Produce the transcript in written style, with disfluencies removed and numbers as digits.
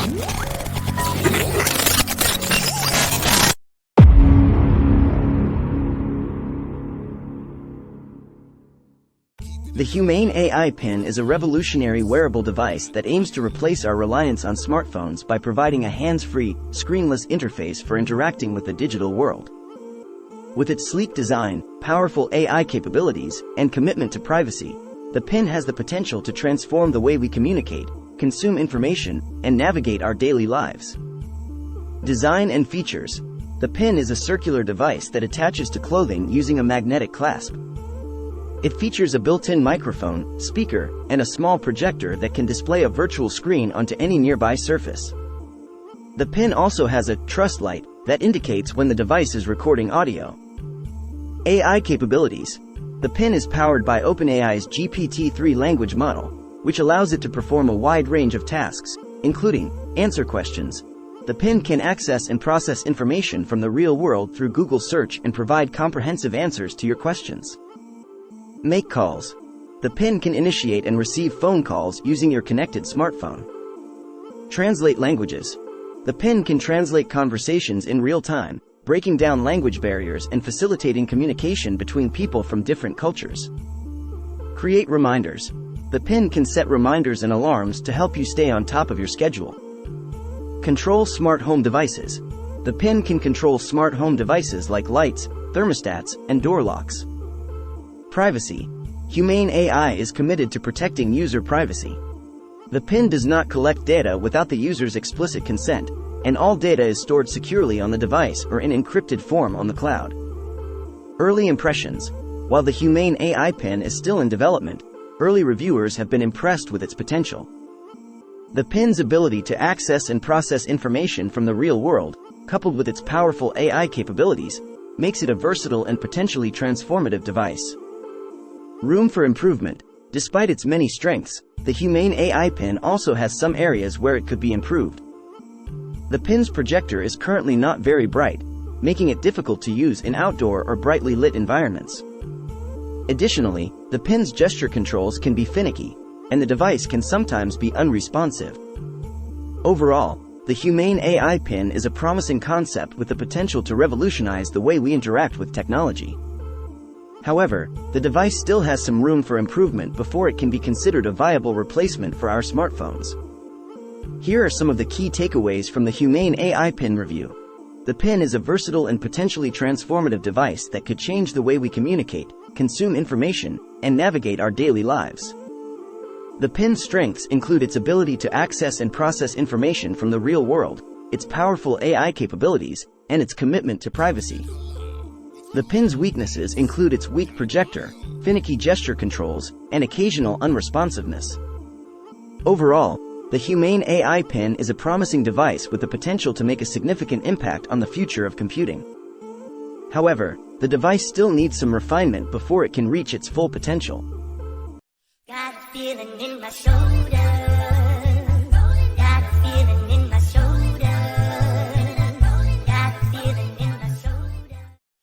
The Humane AI Pin is a revolutionary wearable device that aims to replace our reliance on smartphones by providing a hands-free, screenless interface for interacting with the digital world. With its sleek design, powerful AI capabilities, and commitment to privacy, the Pin has the potential to transform the way we communicate, consume information, and navigate our daily lives. Design and features. The Pin is a circular device that attaches to clothing using a magnetic clasp. It features a built-in microphone, speaker, and a small projector that can display a virtual screen onto any nearby surface. The Pin also has a trust light that indicates when the device is recording audio. AI capabilities. The Pin is powered by OpenAI's GPT-3 language model, which allows it to perform a wide range of tasks, including answer questions. The Pin can access and process information from the real world through Google Search and provide comprehensive answers to your questions. Make calls. The Pin can initiate and receive phone calls using your connected smartphone. Translate languages. The Pin can translate conversations in real time, breaking down language barriers and facilitating communication between people from different cultures. Create reminders. The Pin can set reminders and alarms to help you stay on top of your schedule. Control smart home devices. The Pin can control smart home devices like lights, thermostats, and door locks. Privacy. Humane AI is committed to protecting user privacy. The Pin does not collect data without the user's explicit consent, and all data is stored securely on the device or in encrypted form on the cloud. Early impressions. While the Humane AI Pin is still in development, early reviewers have been impressed with its potential. The Pin's ability to access and process information from the real world, coupled with its powerful AI capabilities, makes it a versatile and potentially transformative device. Room for improvement. Despite its many strengths, the Humane AI Pin also has some areas where it could be improved. The Pin's projector is currently not very bright, making it difficult to use in outdoor or brightly lit environments. Additionally, the Pin's gesture controls can be finicky, and the device can sometimes be unresponsive. Overall, the Humane AI Pin is a promising concept with the potential to revolutionize the way we interact with technology. However, the device still has some room for improvement before it can be considered a viable replacement for our smartphones. Here are some of the key takeaways from the Humane AI Pin review. The Pin is a versatile and potentially transformative device that could change the way we communicate, consume information, and navigate our daily lives. The Pin's strengths include its ability to access and process information from the real world, its powerful AI capabilities, and its commitment to privacy. The Pin's weaknesses include its weak projector, finicky gesture controls, and occasional unresponsiveness. Overall, the Humane AI Pin is a promising device with the potential to make a significant impact on the future of computing. However, the device still needs some refinement before it can reach its full potential. Got a feeling in my shoulder.